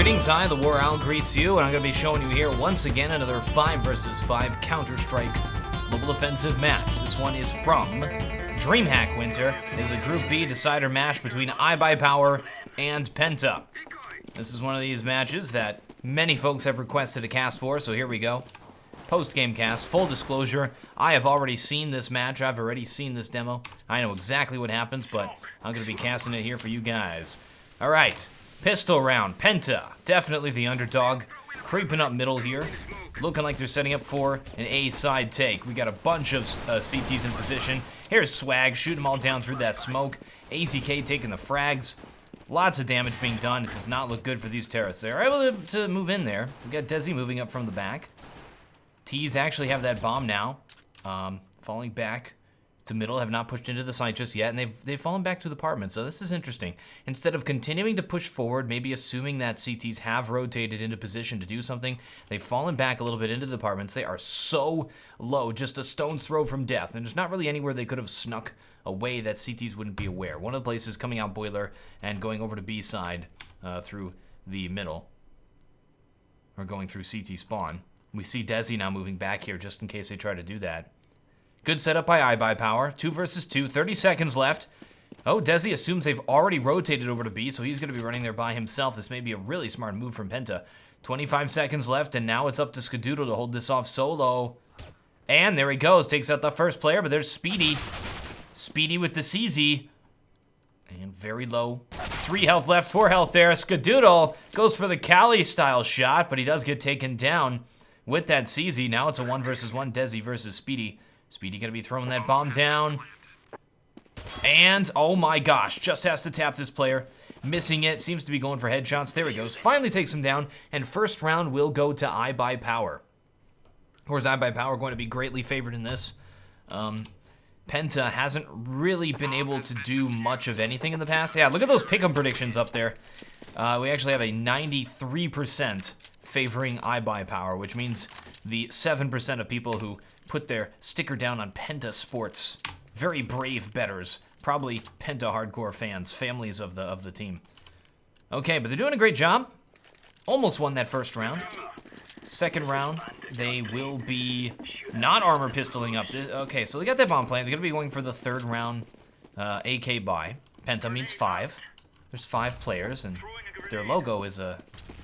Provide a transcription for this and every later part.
Greetings, TheWarOwl greets you, and I'm going to be showing you here once again another 5 versus 5 Counter-Strike Global Offensive match. This one is from Dreamhack Winter. It is a Group B decider match between IBuyPower and Penta. This is one of these matches that many folks have requested a cast for, so here we go. Post-game cast. Full disclosure, I have already seen this match. I've already seen this demo. I know exactly what happens, but I'm going to be casting it here for you guys. All right. Pistol round. Penta, definitely the underdog. Creeping up middle here. Looking like they're setting up for an A side take. We got a bunch of CTs in position. Here's Swag, shooting them all down through that smoke. AZK taking the frags. Lots of damage being done. It does not look good for these terrorists. They're able to move in there. We got Desi moving up from the back. T's actually have that bomb now. Falling back to middle, have not pushed into the site just yet, and they've fallen back to the apartment, so this is interesting. Instead of continuing to push forward, maybe assuming that CTs have rotated into position to do something, they've fallen back a little bit into the apartments. They are so low, just a stone's throw from death, and there's not really anywhere they could have snuck away that CTs wouldn't be aware. One of the places coming out boiler and going over to B side through the middle, or going through CT spawn. We see Desi now moving back here just in case they try to do that. Good setup by IBuyPower. 2 versus 2, 30 seconds left. Oh, Desi assumes they've already rotated over to B, so he's going to be running there by himself. This may be a really smart move from Penta. 25 seconds left, and now it's up to Skadoodle to hold this off solo. And there he goes, takes out the first player, but there's Speedy. Speedy with the CZ. And very low. 3 health left, 4 health there. Skadoodle goes for the Cali-style shot, but he does get taken down with that CZ. Now it's a 1 versus 1, Desi versus Speedy. Speedy gonna be throwing that bomb down. And, oh my gosh, just has to tap this player. Missing it, seems to be going for headshots. There he goes, finally takes him down, and first round will go to IBuyPower. Of course, IBuyPower going to be greatly favored in this. Penta hasn't really been able to do much of anything in the past. Yeah, look at those pick'em predictions up there. We actually have a 93% favoring IBuyPower, which means the 7% of people who put their sticker down on Penta Sports. Very brave bettors. Probably Penta hardcore fans, families of the team. Okay, but they're doing a great job. Almost won that first round. Second round, they will be not armor pistoling up. Okay, so they got that bomb plant. They're going to be going for the third round AK buy. Penta means 5. There's 5 players, and their logo is a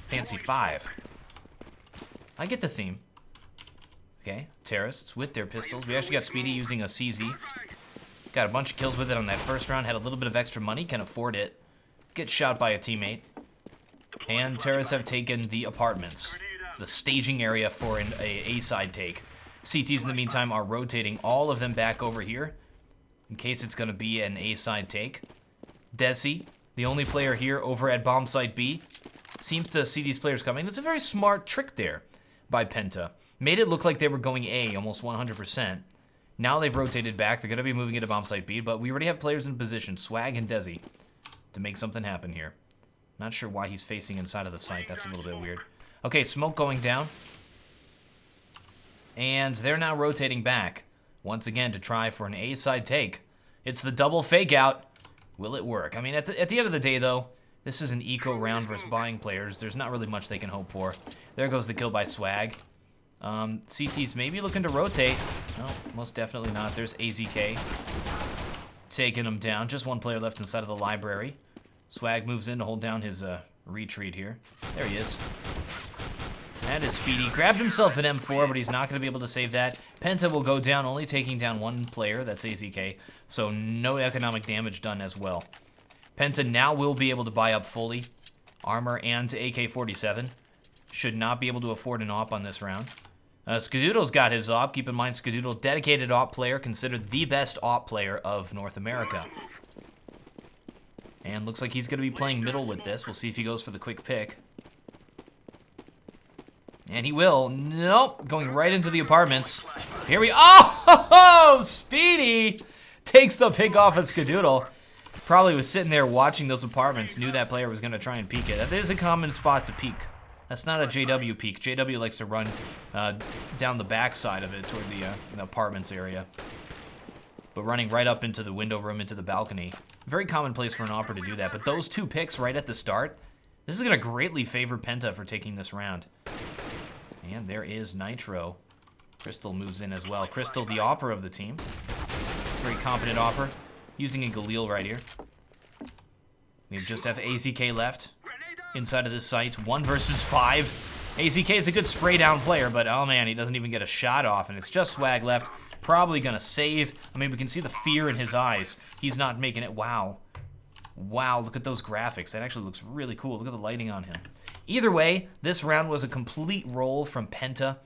fancy 5. I get the theme. Okay, terrorists with their pistols. We actually got Speedy using a CZ. Got a bunch of kills with it on that first round. Had a little bit of extra money, can afford it. Gets shot by a teammate. And terrorists have taken the apartments. It's the staging area for an A-side take. CTs in the meantime are rotating all of them back over here in case it's going to be an A-side take. Desi, the only player here over at bomb site B, seems to see these players coming. It's a very smart trick there by Penta. Made it look like they were going A almost 100%. Now they've rotated back. They're going to be moving into bomb site B, but we already have players in position, Swag and Desi, to make something happen here. Not sure why he's facing inside of the site. That's a little bit weird. Okay, smoke going down. And they're now rotating back once again to try for an A-side take. It's the double fake out. Will it work? I mean, at the end of the day, though, this is an eco round versus buying players. There's not really much they can hope for. There goes the kill by Swag. CT's maybe looking to rotate. No, most definitely not. There's AZK. Taking him down. Just one player left inside of the library. Swag moves in to hold down his retreat here. There he is. That is Speedy. Grabbed himself an M4, but he's not going to be able to save that. Penta will go down, only taking down one player. That's AZK. So no economic damage done as well. Penta now will be able to buy up fully. Armor and AK-47. Should not be able to afford an AWP on this round. Skadoodle's got his AWP. Keep in mind, Skadoodle, dedicated AWP player, considered the best AWP player of North America. And looks like he's going to be playing middle with this. We'll see if he goes for the quick pick. And he will. Nope. Going right into the apartments. Here we... Oh! Speedy takes the pick off of Skadoodle. Probably was sitting there watching those apartments. Knew that player was going to try and peek it. That is a common spot to peek. That's not a JW peek. JW likes to run down the back side of it toward the apartments area. But running right up into the window room, into the balcony. Very common place for an opera to do that. But those 2 picks right at the start, This is going to greatly favor Penta for taking this round. And there is Nitro. Crystal moves in as well. Crystal, the Opera of the team. Very competent Opera. Using a Galil right here. We just have AZK left. Inside of this site. 1 versus 5. AZK is a good spray down player, but oh man, he doesn't even get a shot off. And it's just Swag left. Probably going to save. I mean, we can see the fear in his eyes. He's not making it. Wow. Wow, look at those graphics. That actually looks really cool. Look at the lighting on him. Either way, this round was a complete roll from Penta.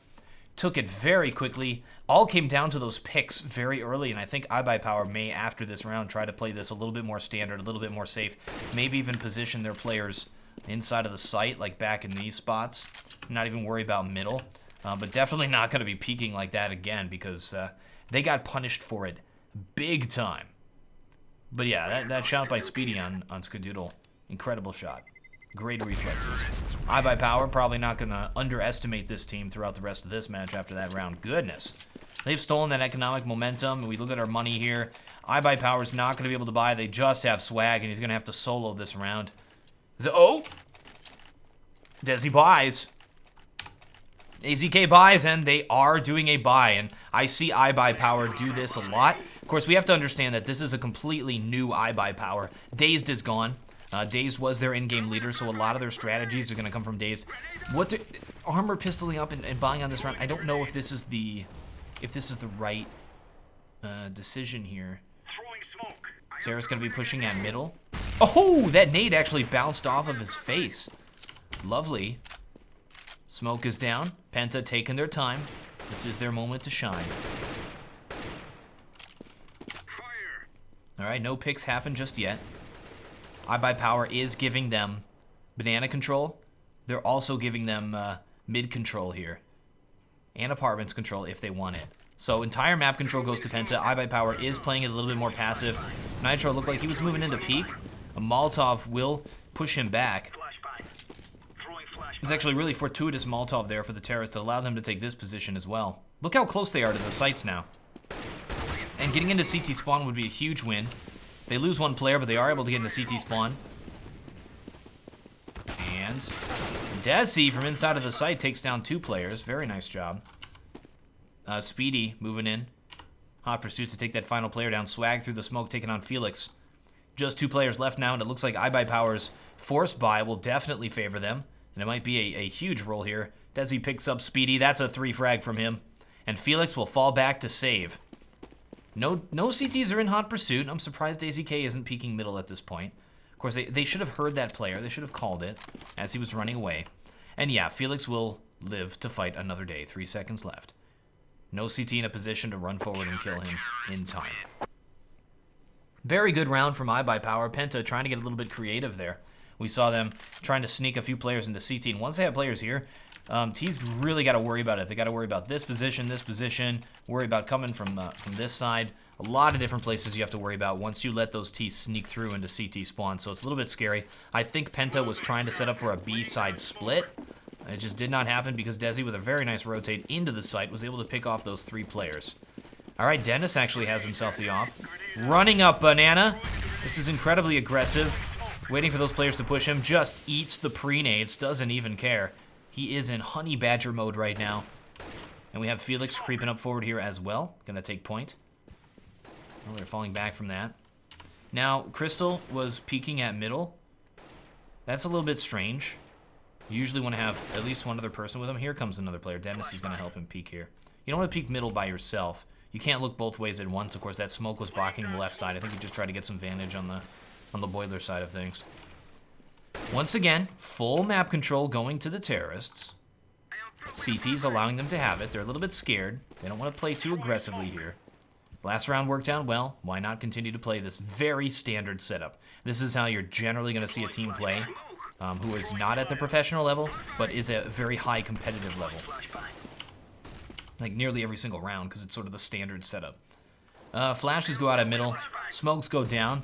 Took it very quickly. All came down to those picks very early, and I think IBuyPower may, after this round, try to play this a little bit more standard, a little bit more safe. Maybe even position their players inside of the site, like back in these spots. Not even worry about middle. But definitely not going to be peeking like that again, because they got punished for it big time. But yeah, that shot by Speedy on Skadoodle, incredible shot. Great reflexes. IBuyPower probably not going to underestimate this team throughout the rest of this match after that round. Goodness. They've stolen that economic momentum. We look at our money here. IBuyPower's not going to be able to buy. They just have Swag, and he's going to have to solo this round. Oh! Desi buys. AZK buys, and they are doing a buy, and I see IBuyPower do this a lot. Of course, we have to understand that this is a completely new IBuyPower. Dazed is gone. Dazed was their in-game leader, so a lot of their strategies are going to come from Dazed. Armor pistoling up and buying on this round. I don't know if this is the right decision here. Terra's going to be pushing at middle. Oh, that nade actually bounced off of his face. Lovely. Smoke is down. Penta taking their time. This is their moment to shine. All right, no picks happen just yet. IBuyPower is giving them banana control. They're also giving them mid control here. And apartments control if they want it. So entire map control goes to Penta. IBuyPower is playing it a little bit more passive. Nitro looked like he was moving into peak. A Molotov will push him back. It's actually really fortuitous Molotov there for the terrorists to allow them to take this position as well. Look how close they are to the sites now. And getting into CT spawn would be a huge win. They lose one player, but they are able to get into CT spawn. And Desi from inside of the site takes down 2 players. Very nice job. Speedy moving in. Hot pursuit to take that final player down. Swag through the smoke, taking on Felix. Just 2 players left now, and it looks like IBuyPower's force buy will definitely favor them. And it might be a huge roll here. Desi picks up Speedy. That's a 3 frag from him. And Felix will fall back to save. No CTs are in hot pursuit. I'm surprised AZK isn't peeking middle at this point. Of course, they should have heard that player. They should have called it as he was running away. And yeah, Felix will live to fight another day. 3 seconds left. No CT in a position to run forward and kill him in time. Very good round from IBuyPower. Penta trying to get a little bit creative there. We saw them trying to sneak a few players into CT. And once they have players here, T's really got to worry about it. They got to worry about this position, worry about coming from this side. A lot of different places you have to worry about once you let those T's sneak through into CT spawn. So it's a little bit scary. I think Penta was trying to set up for a B side split. It just did not happen because Desi, with a very nice rotate into the site, was able to pick off those 3 players. All right, Dennis actually has himself the op. Running up Banana. This is incredibly aggressive. Waiting for those players to push him. Just eats the pre-nades. Doesn't even care. He is in Honey Badger mode right now. And we have Felix creeping up forward here as well. Gonna take point. Oh, they're falling back from that. Now, Crystal was peeking at middle. That's a little bit strange. You usually want to have at least one other person with him. Here comes another player. Dennis is going to help him peek here. You don't want to peek middle by yourself. You can't look both ways at once. Of course, that smoke was blocking the left side. I think he just tried to get some vantage on the boiler side of things. Once again, full map control going to the terrorists. CT's allowing them to have it. They're a little bit scared. They don't want to play too aggressively here. Last round worked out well. Why not continue to play this very standard setup? This is how you're generally going to see a team play who is not at the professional level, but is at a very high competitive level. Like nearly every single round, because it's sort of the standard setup. Flashes go out at middle. Smokes go down.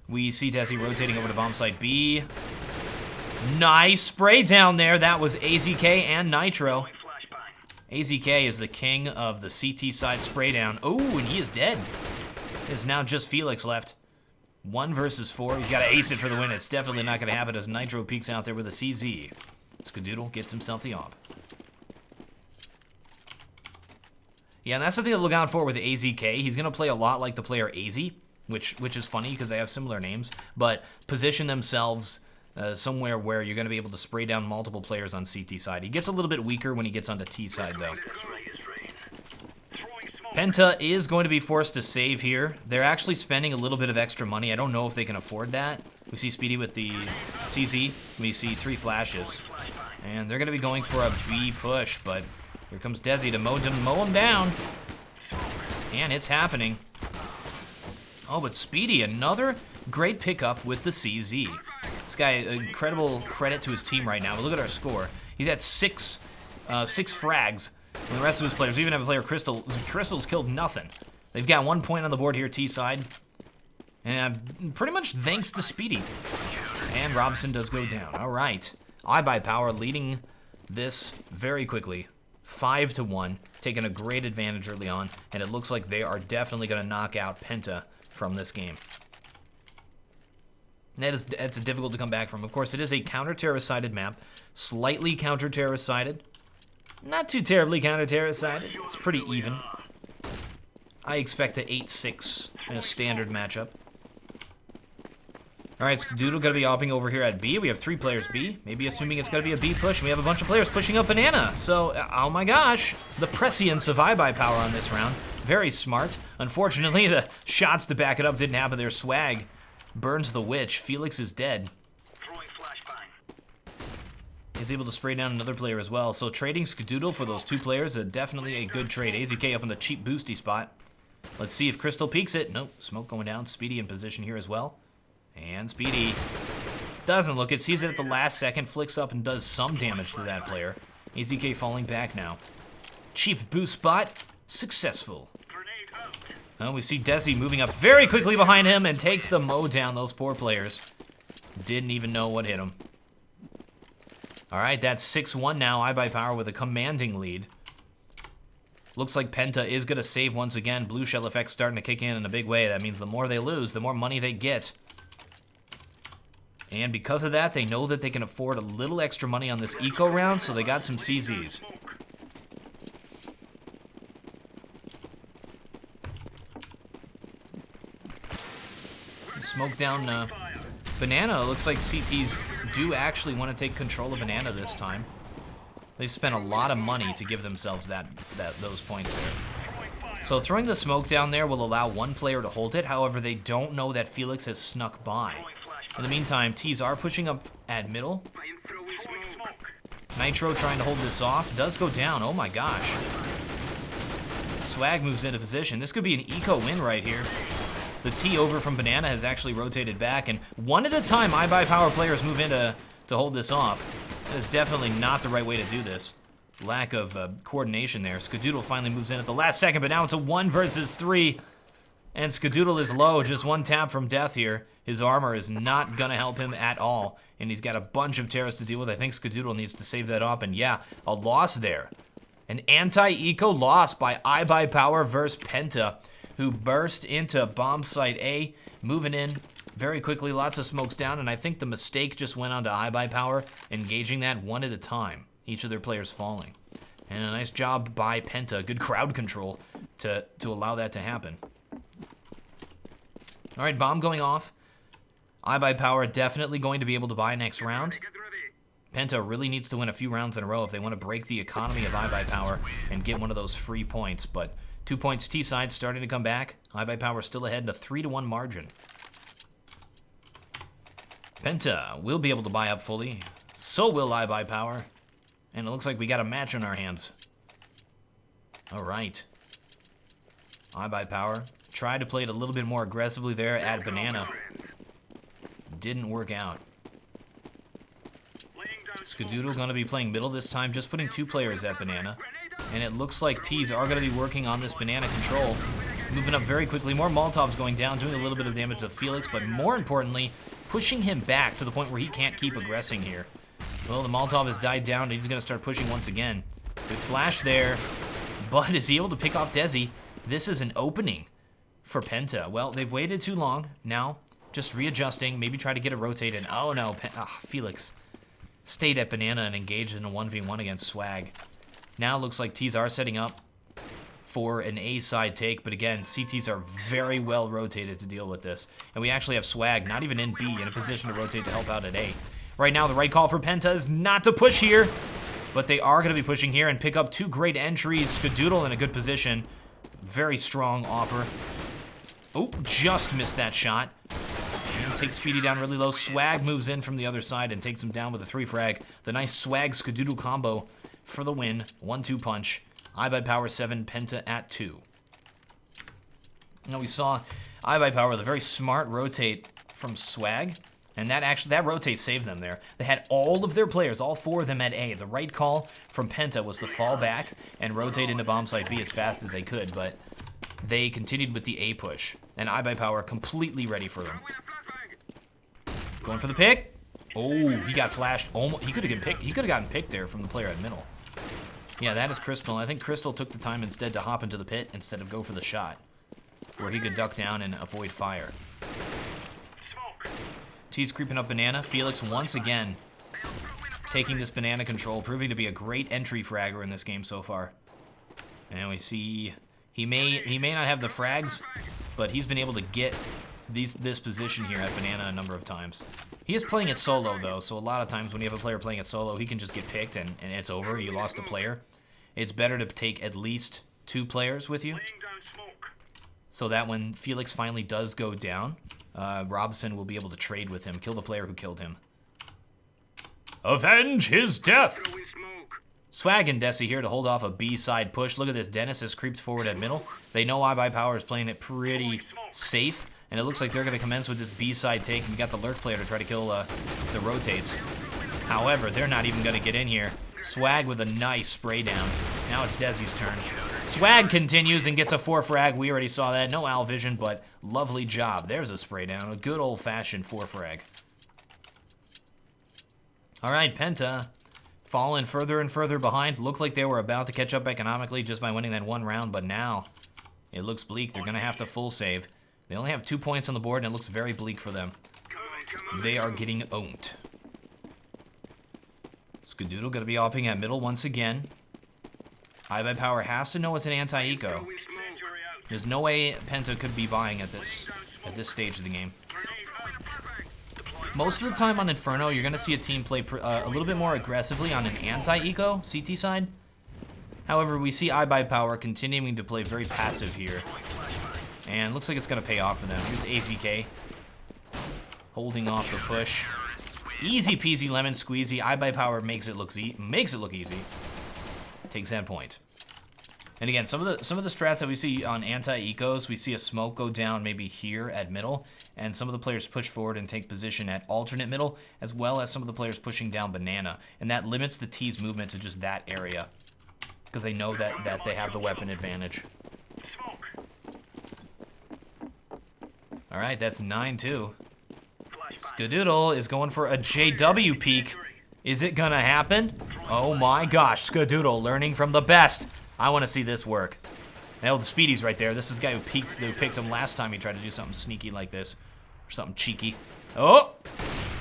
We see Desi rotating over to bomb site B. Nice spray down there. That was AZK and Nitro. AZK is the king of the CT side spray down. Oh, and he is dead. There's now just Felix left. 1 versus 4. He's got to ace it for the win. It's definitely not going to happen as Nitro peeks out there with a CZ. Skadoodle gets himself the op. Yeah, and that's the thing to look out for with AZK. He's going to play a lot like the player AZ, which is funny because they have similar names, but position themselves somewhere where you're going to be able to spray down multiple players on CT side. He gets a little bit weaker when he gets onto T side, though. Penta is going to be forced to save here. They're actually spending a little bit of extra money. I don't know if they can afford that. We see Speedy with the CZ. We see 3 flashes. And they're going to be going for a B push, but here comes Desi to mow him down. And it's happening. Oh, but Speedy, another great pickup with the CZ. This guy, incredible credit to his team right now. But look at our score. He's at 6 frags. And the rest of his players, we even have a player, Crystal. Crystal's killed nothing. They've got 1 point on the board here, T side. And pretty much thanks to Speedy. And Robson does go down. All right. IBuyPower leading this very quickly. 5-1, taking a great advantage early on, and it looks like they are definitely going to knock out Penta from this game. That's difficult to come back from. Of course, it is a counter-terrorist-sided map, slightly counter-terrorist-sided. Not too terribly counter-terrorist-sided. It's pretty even. I expect a 8-6 in a standard matchup. All right, Skadoodle going to be opping over here at B. We have 3 players B. Maybe assuming it's going to be a B push. And we have a bunch of players pushing up Banana. So, oh my gosh. The prescience of IBuyPower on this round. Very smart. Unfortunately, the shots to back it up didn't happen. Their swag burns the witch. Felix is dead. He's able to spray down another player as well. So trading Skadoodle for those 2 players is definitely a good trade. AZK up in the cheap boosty spot. Let's see if Crystal peeks it. Nope, smoke going down. Speedy in position here as well. And Speedy doesn't look it, sees it at the last second, flicks up and does some damage to that player. AZK falling back now. Cheap boost spot, successful. And we see Desi moving up very quickly behind him and takes the mow down. Those poor players didn't even know what hit him. All right, that's 6-1 now. IBuyPower with a commanding lead. Looks like Penta is going to save once again. Blue shell effect starting to kick in a big way. That means the more they lose, the more money they get. And because of that, they know that they can afford a little extra money on this eco round, so they got some CZs. Smoke down Banana. Looks like CTs do actually want to take control of Banana this time. They've spent a lot of money to give themselves those points there. So throwing the smoke down there will allow 1 player to hold it. However, they don't know that Felix has snuck by. In the meantime, T's are pushing up at middle. Nitro trying to hold this off. Does go down. Oh my gosh. Swag moves into position. This could be an eco win right here. The T over from Banana has actually rotated back, and 1 at a time, IBuyPower players move in to hold this off. That is definitely not the right way to do this. Lack of coordination there. Skadoodle finally moves in at the last second, but now it's a 1 versus 3. And Skadoodle is low, just 1 tap from death here. His armor is not gonna help him at all, and he's got a bunch of terrorists to deal with. I think Skadoodle needs to save that up, and yeah, a loss there. An anti-eco loss by IBuyPower versus Penta, who burst into bomb site A, moving in very quickly, lots of smokes down, and I think the mistake just went on to IBuyPower, engaging that 1 at a time, each of their players falling. And a nice job by Penta, good crowd control to allow that to happen. All right, bomb going off. IBuyPower definitely going to be able to buy next round. Penta really needs to win a few rounds in a row if they want to break the economy of IBuyPower and get one of those free points. But 2 points T-side starting to come back. IBuyPower still ahead in a 3-1 margin. Penta will be able to buy up fully. So will IBuyPower. And it looks like we got a match on our hands. All right. IBuyPower tried to play it a little bit more aggressively there at Banana. Didn't work out. Skadoodle going to be playing middle this time, just putting 2 players at Banana. And it looks like T's are going to be working on this Banana control. Moving up very quickly. More Molotovs going down, doing a little bit of damage to Felix, but more importantly, pushing him back to the point where he can't keep aggressing here. Well, the Molotov has died down, and he's going to start pushing once again. Good flash there, but is he able to pick off Desi? This is an opening for Penta. Well, they've waited too long. Now, just readjusting, maybe try to get a rotate in. Oh no, Felix stayed at banana and engaged in a 1v1 against Swag. Now it looks like T's are setting up for an A side take, but again, CTs are very well rotated to deal with this. And we actually have Swag, not even in B, in a position to rotate to help out at A. Right now, the right call for Penta is not to push here, but they are going to be pushing here and pick up 2 great entries. Skadoodle in a good position. Very strong offer. Oh, just missed that shot. And takes Speedy down really low. Swag moves in from the other side and takes him down with a 3 frag. The nice Swag Skadoodle combo for the win. 1-2 punch. IBuyPower 7, Penta at 2. Now we saw IBuyPower with a very smart rotate from Swag, and that rotate saved them there. They had all of their players, all 4 of them at A. The right call from Penta was to fall back and rotate into bomb site B as fast as they could, but they continued with the A push, and IBuyPower completely ready for them. Going for the pick. Oh, he got flashed. Almost, he could have gotten picked. He could have gotten picked there from the player at middle. Yeah, that is Crystal. I think Crystal took the time instead to hop into the pit instead of go for the shot, where he could duck down and avoid fire. T's creeping up banana. Felix once again taking this banana control, proving to be a great entry fragger in this game so far. And we see he may not have the frags, but he's been able to get this position here at banana a number of times. He is playing it solo though, so a lot of times when you have a player playing it solo, he can just get picked and it's over. You lost a player. It's better to take at least 2 players with you, so that when Felix finally does go down, Robson will be able to trade with him, kill the player who killed him. Avenge his death! Swag and Desi here to hold off a B-side push. Look at this, Dennis has creeped forward at middle. They know IBuyPower is playing it pretty safe, and it looks like they're going to commence with this B-side take, and we got the lurk player to try to kill the rotates. However, they're not even going to get in here. Swag with a nice spray down. Now it's Desi's turn. Swag continues and gets a 4 frag. We already saw that. No owl vision, but lovely job. There's a spray down. A good old-fashioned 4 frag. All right, Penta falling further and further behind. Looked like they were about to catch up economically just by winning that 1 round, but now it looks bleak. They're going to have to full save. They only have 2 points on the board, and it looks very bleak for them. They are getting owned. Skadoodle going to be opping at middle once again. IBuyPower has to know it's an anti-eco. There's no way Penta could be buying at this stage of the game. Most of the time on Inferno, you're going to see a team play a little bit more aggressively on an anti-eco CT side. However, we see IBuyPower continuing to play very passive here. And looks like it's going to pay off for them. Here's AZK holding off the push. Easy peasy lemon squeezy. IBuyPower makes it look easy. Takes that point. And again, some of the strats that we see on anti-ecos, we see a smoke go down maybe here at middle, and some of the players push forward and take position at alternate middle, as well as some of the players pushing down banana, and that limits the T's movement to just that area, because they know that they have the weapon advantage. All right, that's 9-2. Skadoodle is going for a JW peek. Is it gonna happen? Oh my gosh, Skadoodle learning from the best. I want to see this work. Now the Speedy's right there. This is the guy who picked him last time he tried to do something sneaky like this. Or something cheeky. Oh!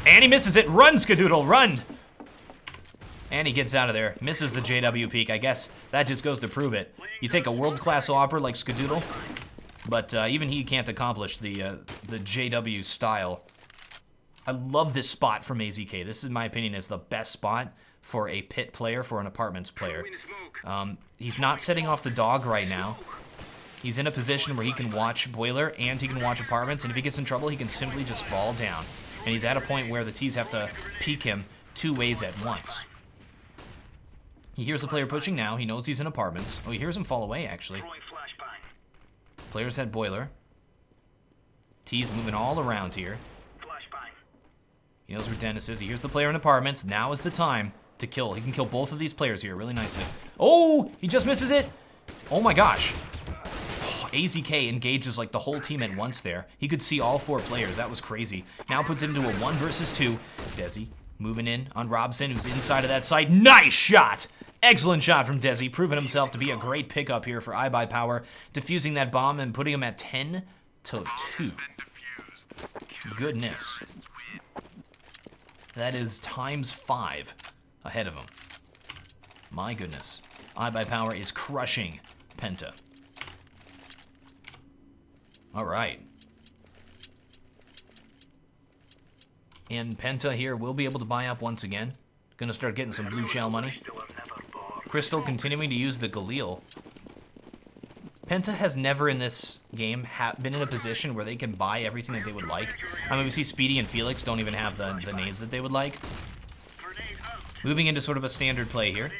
And he misses it. Run, Skadoodle, run! And he gets out of there. Misses the JW peek. I guess that just goes to prove it. You take a world-class opper like Skadoodle, but even he can't accomplish the JW style. I love this spot from AZK. This, in my opinion, is the best spot for a pit player, for an apartments player. He's not setting off the dog right now. He's in a position where he can watch Boiler and he can watch apartments, and if he gets in trouble, he can simply just fall down. And he's at a point where the T's have to peek him 2 ways at once. He hears the player pushing now. He knows he's in apartments. Oh, he hears him fall away, actually. Player's at Boiler. T's moving all around here. He knows where Dennis is. He hears the player in apartments. Now is the time to kill. He can kill both of these players here really nicely. Oh, he just misses it. Oh my gosh. Oh, AZK engages like the whole team at once there. He could see all 4 players. That was crazy. Now puts it into a 1 versus 2. Desi moving in on Robson, who's inside of that site. Nice shot. Excellent shot from Desi, proving himself to be a great pickup here for IBuyPower, defusing that bomb and putting him at 10-2. goodness. That is times 5 ahead of him. My goodness. IBuyPower is crushing Penta. All right. And Penta here will be able to buy up once again. Gonna start getting some blue shell money. Crystal continuing to use the Galil. Penta has never in this game been in a position where they can buy everything that they would like. I mean, we see Speedy and Felix don't even have the names that they would like. Moving into sort of a standard play here.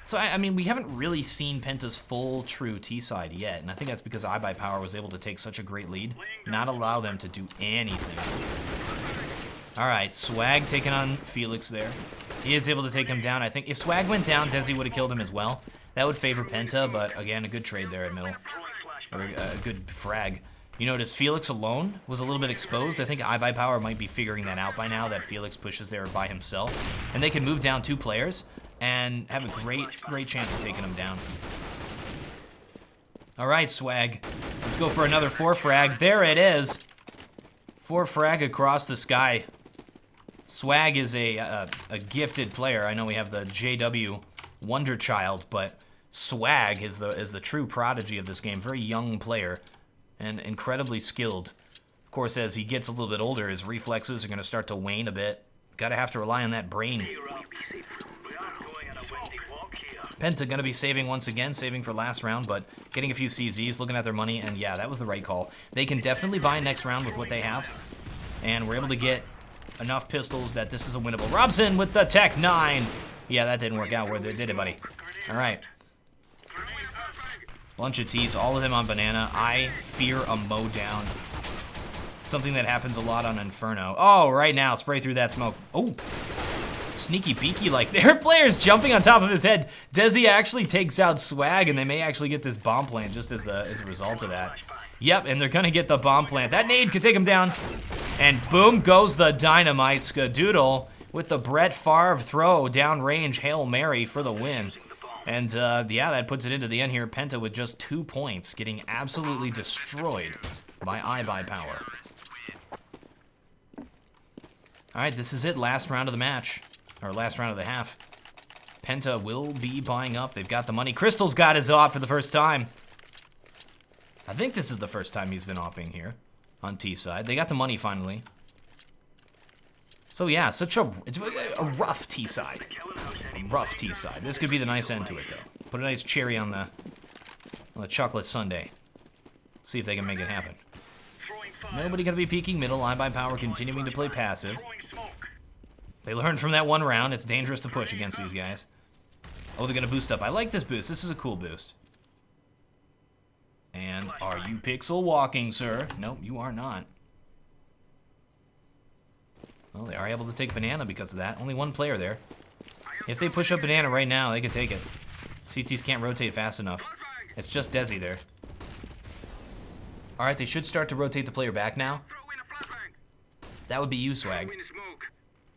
So, I mean, we haven't really seen Penta's full, true T-side yet, and I think that's because IBuyPower was able to take such a great lead, not allow them to do anything. All right, Swag taking on Felix there. He is able to take him down. I think if Swag went down, Desi would have killed him as well. That would favor Penta, but again, a good trade there at middle. Or a good frag. You notice Felix alone was a little bit exposed. I think IBuyPower might be figuring that out by now, that Felix pushes there by himself. And they can move down 2 players and have a great chance of taking him down. All right, Swag. Let's go for another 4 frag. There it is. 4 frag across the sky. Swag is a gifted player. I know we have the JW Wonder Child, but Swag is the true prodigy of this game. Very young player and incredibly skilled. Of course, as he gets a little bit older, his reflexes are going to start to wane a bit. Gotta have to rely on that brain. Penta going to be saving once again, saving for last round, but getting a few CZs, looking at their money, and yeah, that was the right call. They can definitely buy next round with what they have, and we're able to get enough pistols that this is a winnable. Robson with the Tech 9. Yeah, that didn't work out. Where did it, buddy? All right. Bunch of T's, all of them on banana. I fear a mow down. Something that happens a lot on Inferno. Oh, right now, spray through that smoke. Oh, sneaky peeky like their players jumping on top of his head. Desi actually takes out Swag, and they may actually get this bomb plant just as a result of that. Yep, and they're gonna get the bomb plant. That nade could take him down. And boom goes the dynamite. Skadoodle with the Brett Favre throw downrange Hail Mary for the win. And yeah, that puts it into the end here. Penta with just 2 points, getting absolutely destroyed by IBuyPower. All right, this is it. Last round of the match, or last round of the half. Penta will be buying up. They've got the money. Crystal's got his op for the first time. I think this is the first time he's been opping here on T side. They got the money finally. So yeah, it's a rough T side. A rough T side. This could be the nice end to it though. Put a nice cherry on the chocolate sundae. See if they can make it happen. Nobody gonna be peeking middle. IBuyPower continuing to play passive. They learned from that one round. It's dangerous to push against these guys. Oh, they're gonna boost up. I like this boost. This is a cool boost. And are you pixel walking, sir? Nope, you are not. Well, they are able to take banana because of that. Only 1 player there. If they push up banana right now, they can take it. CTs can't rotate fast enough. It's just Desi there. All right, they should start to rotate the player back now. That would be you, Swag.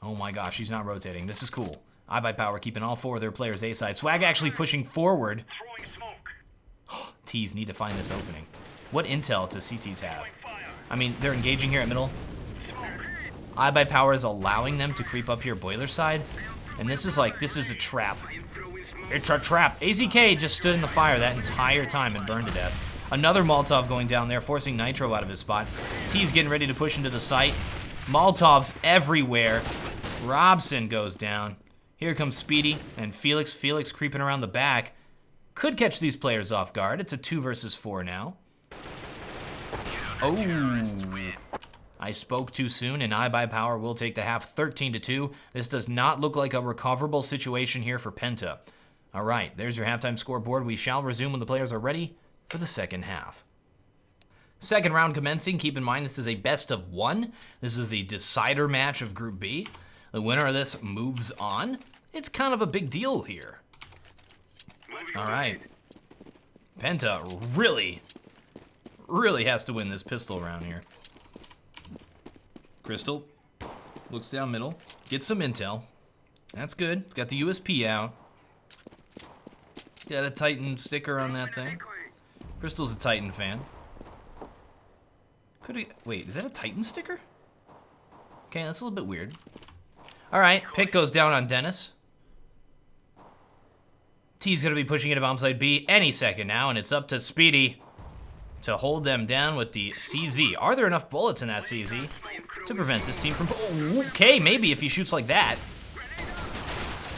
Oh my gosh, he's not rotating. This is cool. IBuyPower keeping all 4 of their players A-side. Swag actually pushing forward. T's need to find this opening. What intel does CTs have? I mean, they're engaging here at middle. IBuyPower is allowing them to creep up here boiler side. And this is a trap. It's a trap. AZK just stood in the fire that entire time and burned to death. Another Molotov going down there, forcing Nitro out of his spot. T's getting ready to push into the site. Molotovs everywhere. Robson goes down. Here comes Speedy and Felix. Felix creeping around the back. Could catch these players off guard. It's a 2 versus 4 now. Oh, I spoke too soon, and IBuyPower will take the half 13-2. This does not look like a recoverable situation here for Penta. All right, there's your halftime scoreboard. We shall resume when the players are ready for the second half. Second round commencing. Keep in mind this is a best of 1. This is the decider match of Group B. The winner of this moves on. It's kind of a big deal here. All right. Penta really has to win this pistol round here. Crystal looks down middle, gets some intel. That's good. It's got the USP out. Got a Titan sticker on that thing. Crystal's a Titan fan. Wait, is that a Titan sticker? Okay, that's a little bit weird. All right, pick goes down on Dennis. T's gonna be pushing into bomb site B any second now, and it's up to Speedy to hold them down with the CZ. Are there enough bullets in that CZ to prevent this team from... Oh, okay, maybe if he shoots like that.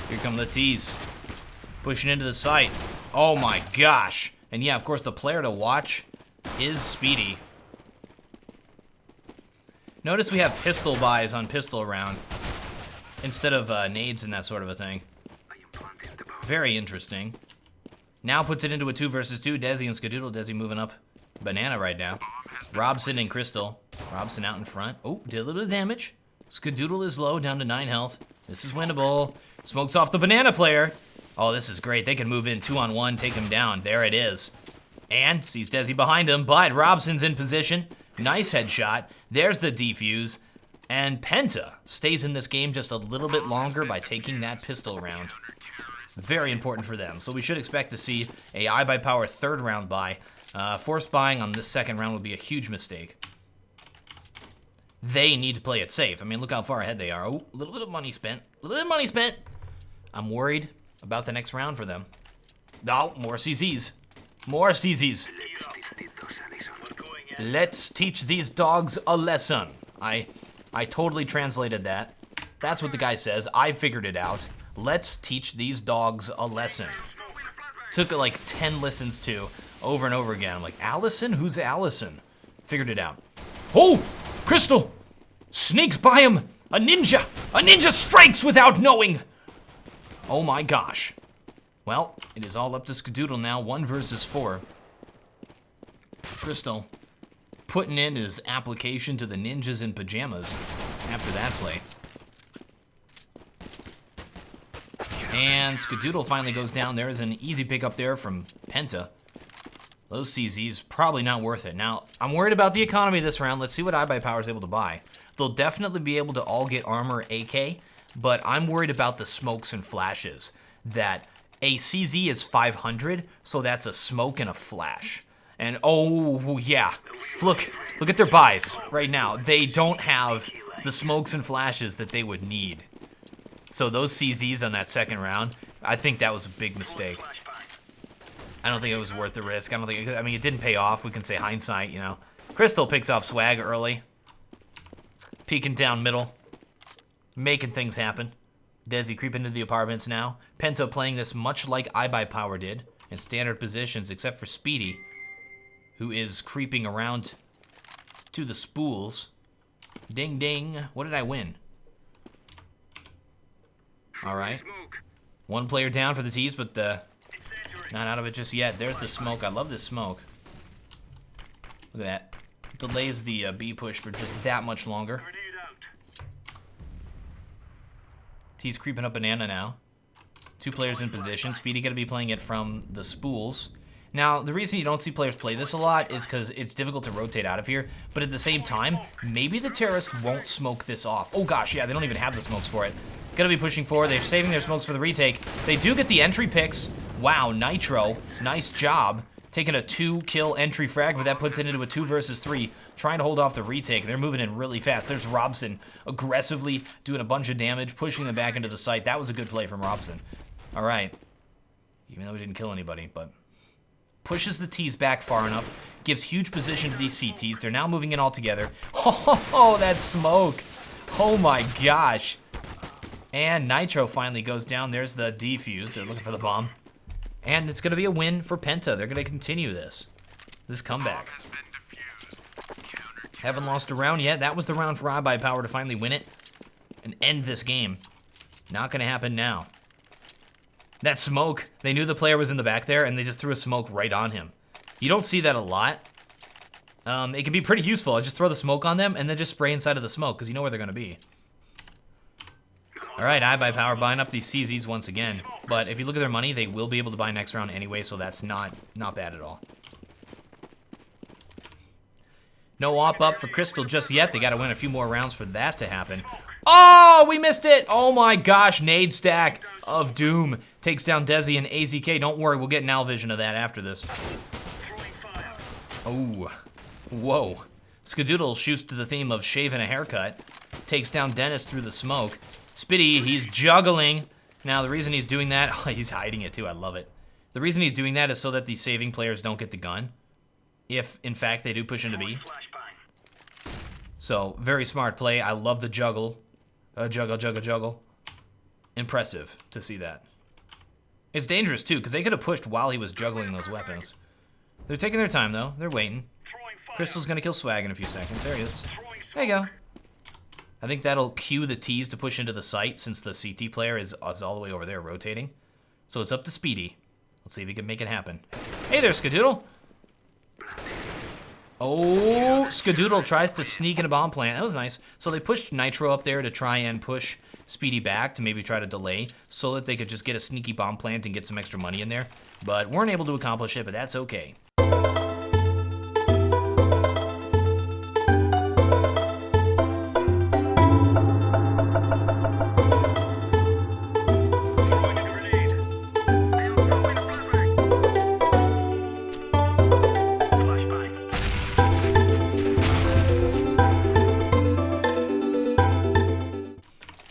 Here come the T's. Pushing into the site. Oh my gosh. And yeah, of course, the player to watch is Speedy. Notice we have pistol buys on pistol round instead of nades and that sort of a thing. Very interesting. Now puts it into a 2 versus 2. Desi and Skadoodle. Desi moving up banana right now. Robson and Crystal. Robson out in front. Oh, did a little bit of damage. Skadoodle is low, down to 9 health. This is winnable. Smokes off the banana player. Oh, this is great. They can move in 2-on-1, take him down. There it is. And sees Desi behind him, but Robson's in position. Nice headshot. There's the defuse. And Penta stays in this game just a little bit longer by taking that pistol round. Very important for them. So we should expect to see a IBuyPower 3rd round buy. Forced buying on this 2nd round would be a huge mistake. They need to play it safe. I mean, look how far ahead they are. Oh, a little bit of money spent. A little bit of money spent. I'm worried about the next round for them. Oh, more CZs. More CZs. Let's teach these dogs a lesson. I totally translated that. That's what the guy says. I figured it out. Let's teach these dogs a lesson. Took like 10 listens to over and over again. I'm like, Allison? Who's Allison? Figured it out. Oh! Crystal! Sneaks by him! A ninja! A ninja strikes without knowing! Oh my gosh. Well, it is all up to Skadoodle now. 1 versus 4. Crystal putting in his application to the ninjas in pajamas after that play. And Skadoodle finally goes down. There's an easy pick up there from Penta. Those CZs, probably not worth it. Now, I'm worried about the economy this round. Let's see what IBuyPower is able to buy. They'll definitely be able to all get armor AK, but I'm worried about the smokes and flashes. That a CZ is 500, so that's a smoke and a flash. And oh, yeah. Look at their buys right now. They don't have the smokes and flashes that they would need. So those CZs on that 2nd round, I think that was a big mistake. I don't think it was worth the risk. I mean, it didn't pay off. We can say hindsight, you know. Crystal picks off swag early. Peeking down middle. Making things happen. Desi creeping into the apartments now. Penta playing this much like IBuyPower did in standard positions, except for Speedy, who is creeping around to the spools. Ding, ding. What did I win? All right. 1 player down for the T's, but not out of it just yet. There's the smoke. I love this smoke. Look at that. Delays the B push for just that much longer. T's creeping up banana now. 2 players in position. Speedy gonna be playing it from the spools. Now, the reason you don't see players play this a lot is because it's difficult to rotate out of here, but at the same time, maybe the terrorists won't smoke this off. Oh gosh, yeah, they don't even have the smokes for it. Gonna be pushing forward. They're saving their smokes for the retake. They do get the entry picks. Wow, Nitro, nice job. Taking a 2-kill entry frag, but that puts it into a 2 versus 3. Trying to hold off the retake. They're moving in really fast. There's Robson aggressively doing a bunch of damage, pushing them back into the site. That was a good play from Robson. All right. Even though we didn't kill anybody, but pushes the T's back far enough. Gives huge position to these CTs. They're now moving in all together. Oh, that smoke. Oh my gosh. And Nitro finally goes down. There's the defuse. They're looking for the bomb. And it's going to be a win for Penta. They're going to continue this comeback. Haven't lost a round yet. That was the round for IBuyPower to finally win it and end this game. Not going to happen now. That smoke, they knew the player was in the back there, and they just threw a smoke right on him. You don't see that a lot. It can be pretty useful. I just throw the smoke on them, and then just spray inside of the smoke, because you know where they're going to be. All right, IBuyPower buying up these CZs once again. But if you look at their money, they will be able to buy next round anyway, so that's not bad at all. No op up for Crystal just yet. They got to win a few more rounds for that to happen. Oh, we missed it. Oh my gosh, nade stack of doom. Takes down Desi and AZK. Don't worry, we'll get an Al vision of that after this. Oh, whoa. Skadoodle shoots to the theme of shaving a haircut. Takes down Dennis through the smoke. Spitty, he's juggling. Now, the reason he's doing that, he's hiding it too, I love it. The reason he's doing that is so that the saving players don't get the gun. If, in fact, they do push into B. So, very smart play. I love the juggle. Juggle. Impressive to see that. It's dangerous, too, because they could have pushed while he was juggling those weapons. They're taking their time, though. They're waiting. Crystal's going to kill Swag in a few seconds. There he is. There you go. I think that'll cue the T's to push into the site since the CT player is all the way over there rotating. So it's up to Speedy. Let's see if he can make it happen. Hey there, Skadoodle. Oh, Skadoodle tries to sneak in a bomb plant. That was nice. So they pushed Nitro up there to try and push Speedy back to maybe try to delay so that they could just get a sneaky bomb plant and get some extra money in there. But weren't able to accomplish it, but that's okay.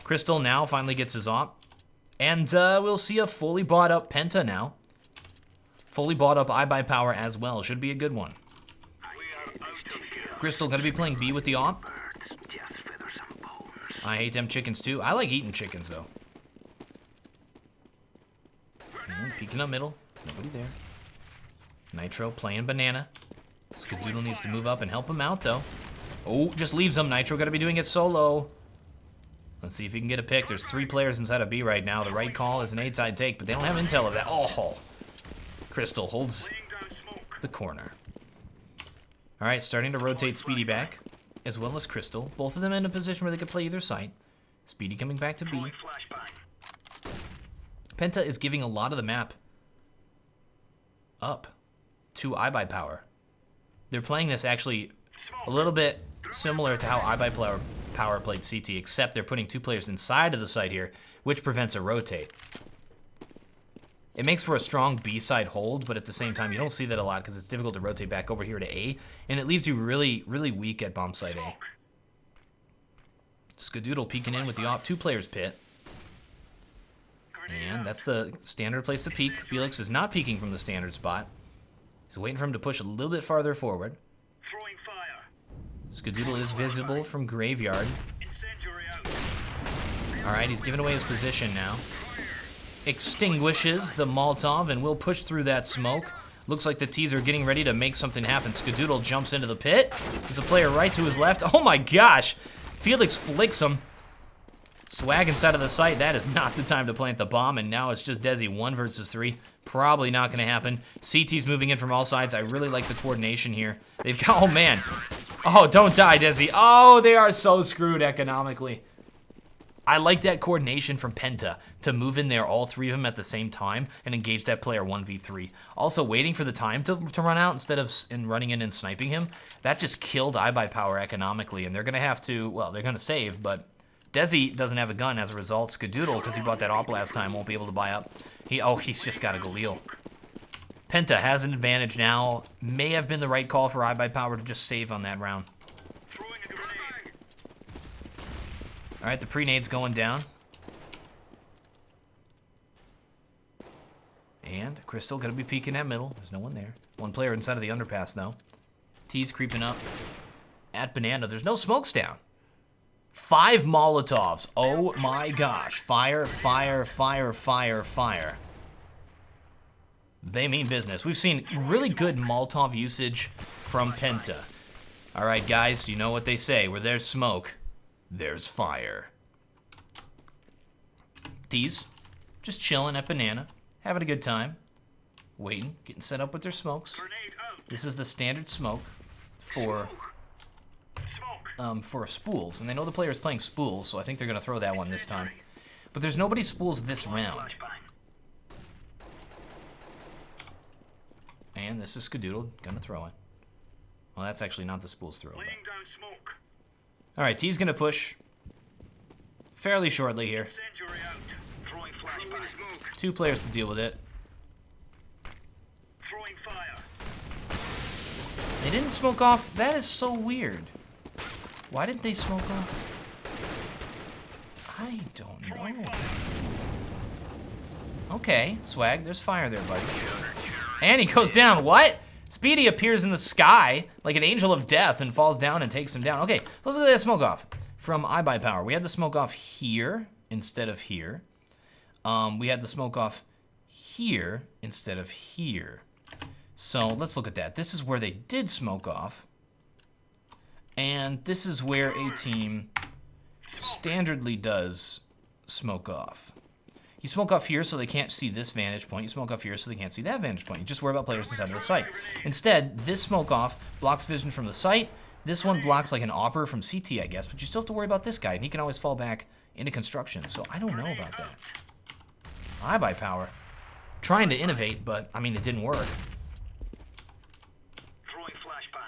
Crystal now finally gets his op. And we'll see a fully bought up Penta now. Fully bought up IBuyPower as well. Should be a good one. Crystal gonna be playing B with the op. I hate them chickens too. I like eating chickens though. And peeking up middle. Nobody there. Nitro playing banana. Skadoodle needs to move up and help him out though. Oh, just leaves him. Nitro gotta be doing it solo. Let's see if he can get a pick. There's 3 players inside of B right now. The right call is an 8-side take, but they don't have intel of that. Oh, Crystal holds the corner. All right, starting to rotate Speedy back, as well as Crystal. Both of them in a position where they could play either side. Speedy coming back to B. Penta is giving a lot of the map up to IBuyPower. They're playing this actually a little bit similar to how IBuyPower played CT, except they're putting 2 players inside of the site here, which prevents a rotate. It makes for a strong B-side hold, but at the same time, you don't see that a lot because it's difficult to rotate back over here to A, and it leaves you really, really weak at bomb site A. Skadoodle peeking in with the op, 2 players pit. And that's the standard place to peek. Felix is not peeking from the standard spot. He's waiting for him to push a little bit farther forward. Skadoodle is visible from Graveyard. Alright, he's giving away his position now. Extinguishes the Molotov and will push through that smoke. Looks like the T's are getting ready to make something happen. Skadoodle jumps into the pit. There's a player right to his left. Oh my gosh! Felix flicks him. Swag inside of the site. That is not the time to plant the bomb, and now it's just Desi 1 versus 3. Probably not going to happen. CT's moving in from all sides. I really like the coordination here. They've got, oh man. Oh, don't die, Desi. Oh, they are so screwed economically. I like that coordination from Penta to move in there, all 3 of them at the same time, and engage that player 1v3. Also, waiting for the time to run out instead of running in and sniping him, that just killed IBuyPower economically, and they're going to have to, well, they're going to save, but Desi doesn't have a gun as a result. Skadoodle, because he bought that op last time, won't be able to buy up. He's just got a Galil. Penta has an advantage now. May have been the right call for IBuyPower to just save on that round. All right, the pre-nade's going down. And Crystal gonna be peeking at middle. There's no one there. 1 player inside of the underpass though. T's creeping up at Banana. There's no smokes down. 5 Molotovs. Oh my gosh. Fire, fire, fire, fire, fire. They mean business. We've seen really good Molotov usage from Penta. All right, guys, you know what they say. Where there's smoke, there's fire. T's just chilling at Banana, having a good time, waiting, getting set up with their smokes. This is the standard smoke for spools, and they know the player is playing spools, so I think they're gonna throw that one this time. But there's nobody spools this round. And this is Skadoodle gonna throw it. Well, that's actually not the spool's throw. All right, T's gonna push fairly shortly here. 2 players to deal with it. They didn't smoke off. That is so weird. Why didn't they smoke off? I don't know. Okay, Swag, there's fire there, buddy. And he goes down. What? Speedy appears in the sky like an angel of death and falls down and takes him down. Okay, let's look at that smoke off from IBuyPower. We had the smoke off here instead of here. We had the smoke off here instead of here. So let's look at that. This is where they did smoke off. And this is where a team standardly does smoke off. You smoke off here so they can't see this vantage point. You smoke off here so they can't see that vantage point. You just worry about players inside of the site. Instead, this smoke off blocks vision from the site. This one blocks like an AWPer from CT, I guess, but you still have to worry about this guy, and he can always fall back into construction. So I don't know about that. IBuyPower. Trying to innovate, but, I mean, it didn't work.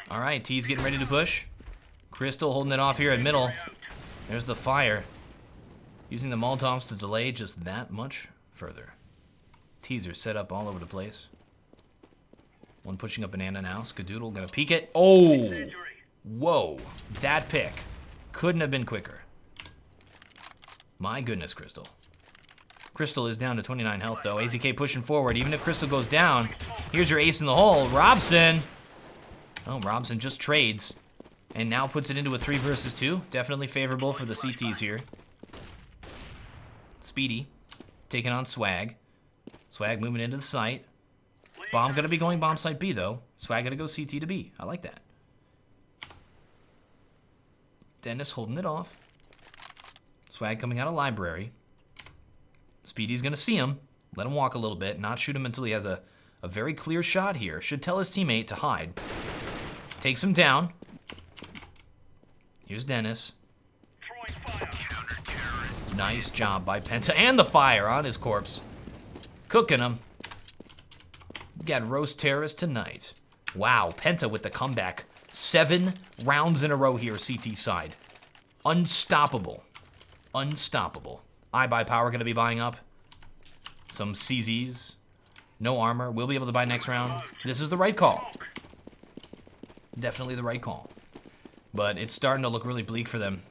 All right, T's getting ready to push. Crystal holding it off here at middle. There's the fire. Using the Molotovs to delay just that much further. Teaser set up all over the place. One pushing up banana now. Skadoodle gonna peek it. Oh! Whoa. That pick couldn't have been quicker. My goodness, Crystal. Crystal is down to 29 health, though. AZK pushing forward. Even if Crystal goes down, here's your ace in the hole. Robson! Oh, Robson just trades. And now puts it into a 3 versus 2. Definitely favorable for the CTs here. Speedy taking on Swag. Swag moving into the site. Bomb gonna be going bomb site B, though. Swag gonna go CT to B. I like that. Dennis holding it off. Swag coming out of library. Speedy's gonna see him. Let him walk a little bit. Not shoot him until he has a very clear shot here. Should tell his teammate to hide. Takes him down. Here's Dennis. Nice job by Penta. And the fire on his corpse. Cooking him. Got roast terrorist tonight. Wow, Penta with the comeback. 7 rounds in a row here, CT side. Unstoppable. Unstoppable. IBuyPower gonna be buying up. Some CZs. No armor. We'll be able to buy next round. This is the right call. Definitely the right call. But it's starting to look really bleak for them.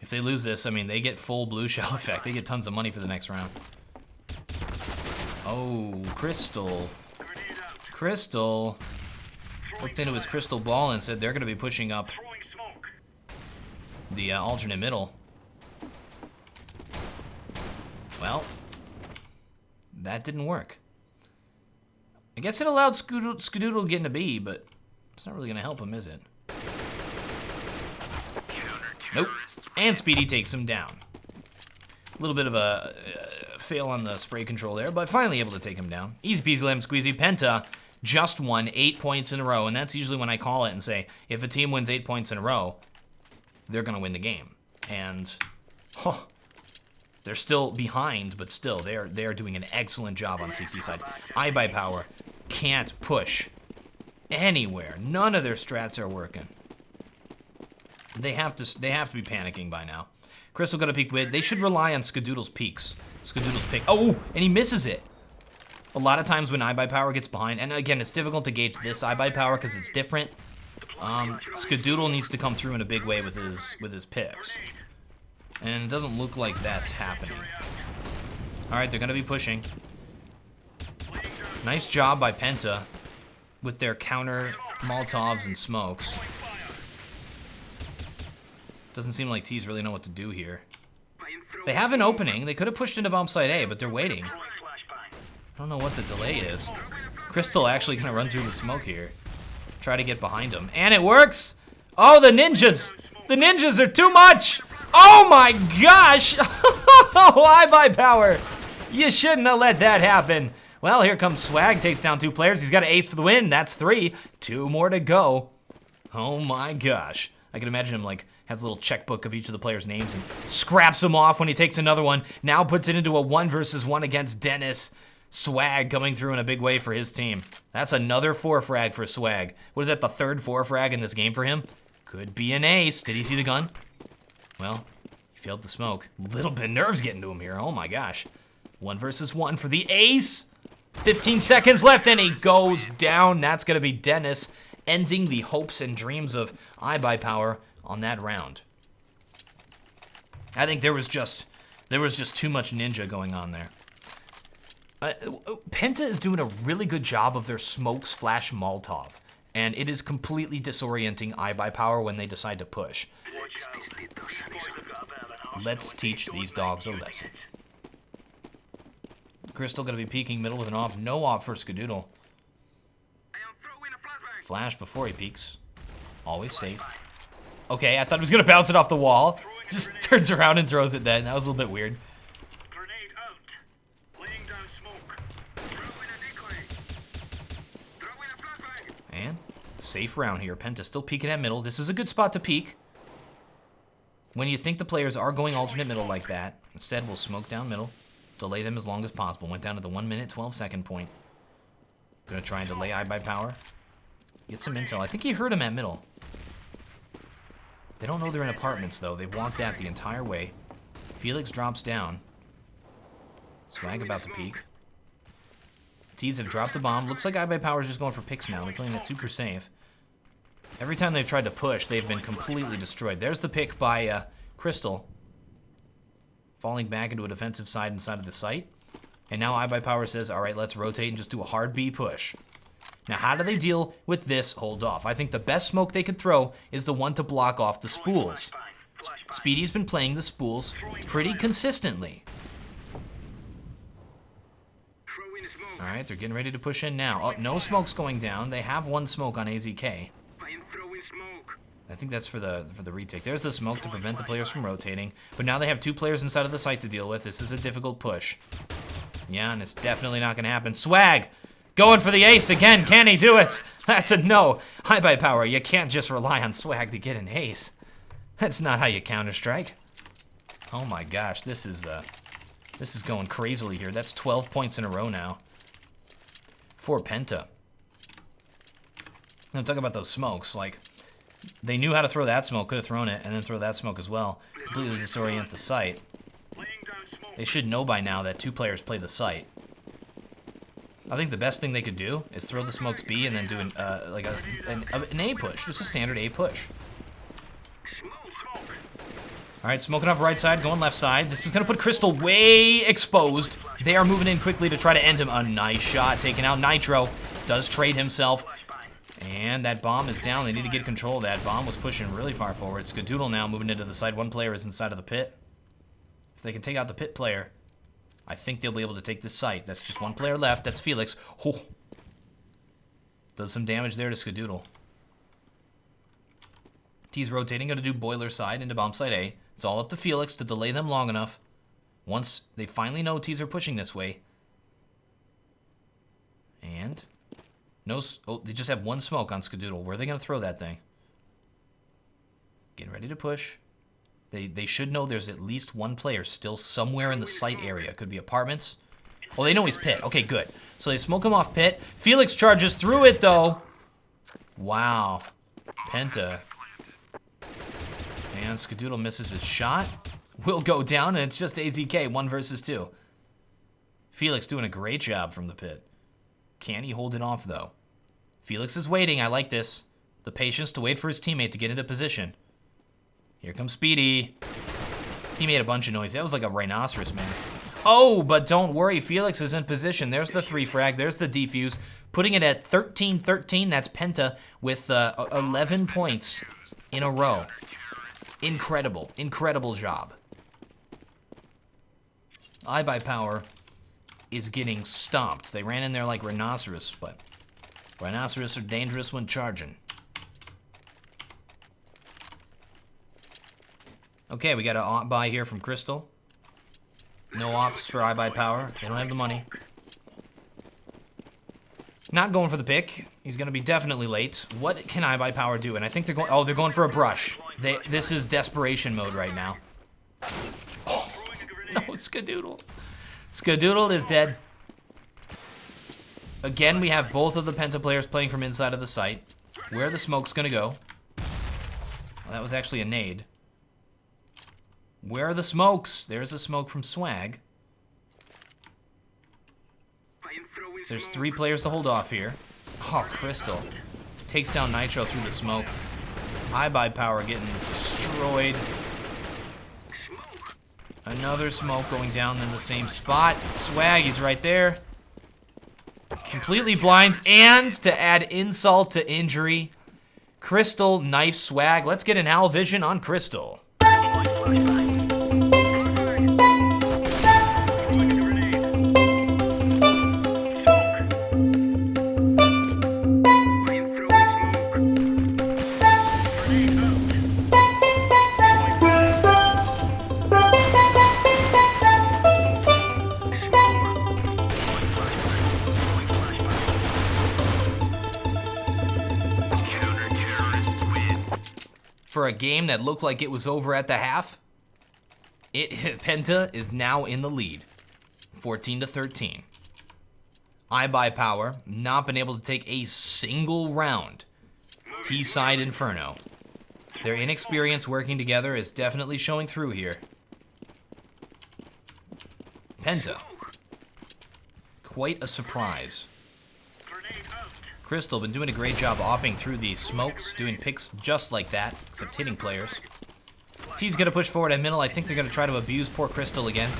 If they lose this, I mean, they get full blue shell effect. They get tons of money for the next round. Oh, Crystal. Crystal looked into his crystal ball and said they're going to be pushing up the alternate middle. Well, that didn't work. I guess it allowed Skadoodle to get into B, but it's not really going to help him, is it? Nope. And Speedy takes him down. A little bit of a fail on the spray control there, but finally able to take him down. Easy peasy lemon squeezy. Penta just won 8 points in a row, and that's usually when I call it and say, if a team wins 8 points in a row, they're going to win the game. And they're still behind, but still, they're doing an excellent job on CT side. IBuyPower can't push anywhere. None of their strats are working. They have to be panicking by now. Crystal got a peek mid. They should rely on Skadoodle's peeks. Skadoodle's pick. Oh, and he misses it. A lot of times when IBuyPower gets behind, and again, it's difficult to gauge this IBuyPower because it's different. Skadoodle needs to come through in a big way with his picks. And it doesn't look like that's happening. All right, they're gonna be pushing. Nice job by Penta with their counter Molotovs and smokes. Doesn't seem like T's really know what to do here. They have an opening. They could have pushed into bomb site A, but they're waiting. I don't know what the delay is. Crystal actually gonna run through the smoke here. Try to get behind him. And it works! Oh, the ninjas! The ninjas are too much! Oh my gosh! Oh, IBuyPower! You shouldn't have let that happen. Well, here comes Swag, takes down 2 players. He's got an ace for the win. That's 3. 2 more to go. Oh my gosh. I can imagine him like has a little checkbook of each of the players' names and scraps them off when he takes another one. Now puts it into a 1 versus 1 against Dennis. Swag coming through in a big way for his team. That's another 4 frag for Swag. What is that, the 3rd 4 frag in this game for him? Could be an ace. Did he see the gun? Well, he failed the smoke. Little bit of nerves getting to him here. Oh my gosh. 1 versus 1 for the ace. 15 seconds left and he goes down. That's gonna be Dennis ending the hopes and dreams of IBuyPower on that round. I think there was just too much ninja going on there. Penta is doing a really good job of their smokes flash Molotov, and it is completely disorienting IBuyPower when they decide to push. Let's teach these dogs a lesson. Crystal gonna be peeking middle with an op. No op for Skadoodle. Flash before he peeks. Always safe. Okay, I thought he was gonna bounce it off the wall. Just turns around and throws it then. That was a little bit weird. And safe round here. Penta still peeking at middle. This is a good spot to peek. When you think the players are going alternate middle like that, instead we'll smoke down middle. Delay them as long as possible. Went down to the 1 minute, 12 second point. Gonna try and delay IBuyPower. Get some intel. I think he heard him at middle. They don't know they're in apartments, though. They've walked that the entire way. Felix drops down. Swag about to peek. T's have dropped the bomb. Looks like IBuyPower's just going for picks now. They're playing it super safe. Every time they've tried to push, they've been completely destroyed. There's the pick by Crystal. Falling back into a defensive side inside of the site. And now IBuyPower says, all right, let's rotate and just do a hard B push. Now, how do they deal with this hold off? I think the best smoke they could throw is the one to block off the spools. Speedy's been playing the spools pretty consistently. All right, they're getting ready to push in now. Oh, no smoke's going down. They have one smoke on AZK. I think that's for the retake. There's the smoke to prevent the players from rotating. But now they have two players inside of the site to deal with. This is a difficult push. Yeah, and it's definitely not going to happen. Swag! Going for the ace again. Can he do it? That's a no. IBuyPower, you can't just rely on Swag to get an ace. That's not how you Counter-Strike. Oh my gosh, this is going crazily here. That's 12 points in a row now for Penta. I'm talking about those smokes. Like, they knew how to throw that smoke, could have thrown it, and then throw that smoke as well. Completely disorient the site. They should know by now that two players play the site. I think the best thing they could do is throw the smokes B and then do an A push, just a standard A push. All right, smoking off right side, going left side. This is gonna put Crystal way exposed. They are moving in quickly to try to end him. A nice shot, taking out Nitro. Does trade himself. And that bomb is down. They need to get control of that. Bomb was pushing really far forward. Skadoodle now moving into the side. One player is inside of the pit. If they can take out the pit player, I think they'll be able to take this site. That's just one player left. That's Felix. Oh. Does some damage there to Skadoodle. T's rotating. Going to do boiler side into bomb site A. It's all up to Felix to delay them long enough. Once they finally know T's are pushing this way. And no, oh, they just have one smoke on Skadoodle. Where are they going to throw that thing? Getting ready to push. They should know there's at least one player still somewhere in the site area. Could be apartments. Oh, they know he's pit. Okay, good. So they smoke him off pit. Felix charges through it, though. Wow. Penta. And Skadoodle misses his shot. Will go down, and it's just AZK, 1 versus 2. Felix doing a great job from the pit. Can he hold it off, though? Felix is waiting. I like this. The patience to wait for his teammate to get into position. Here comes Speedy. He made a bunch of noise. That was like a rhinoceros, man. Oh, but don't worry. Felix is in position. There's the 3 frag. There's the defuse. Putting it at 13-13. That's Penta with 11 points in a row. Incredible. Incredible job. IBuyPower is getting stomped. They ran in there like rhinoceros, but rhinoceros are dangerous when charging. Okay, we got an op buy here from Crystal. No ops for IBuyPower. They don't have the money. Not going for the pick. He's going to be definitely late. What can IBuyPower do? And I think they're going. Oh, they're going for a brush. This is desperation mode right now. Oh, no, Skadoodle. Skadoodle is dead. Again, we have both of the Penta players playing from inside of the site. Where the smoke's going to go? Well, that was actually a nade. Where are the smokes? There's a smoke from Swag. There's 3 players to hold off here. Oh, Crystal takes down Nitro through the smoke. IBuyPower getting destroyed. Another smoke going down in the same spot. Swag, he's right there. Completely blind, and to add insult to injury, Crystal knife Swag. Let's get an owl vision on Crystal. For a game that looked like it was over at the half, Penta is now in the lead, 14-13. IBuyPower not been able to take a single round. T-side Inferno. Their inexperience working together is definitely showing through here. Penta. Quite a surprise. Crystal been doing a great job opping through these smokes, doing picks just like that, except hitting players. T's gonna push forward at middle. I think they're gonna try to abuse poor Crystal again.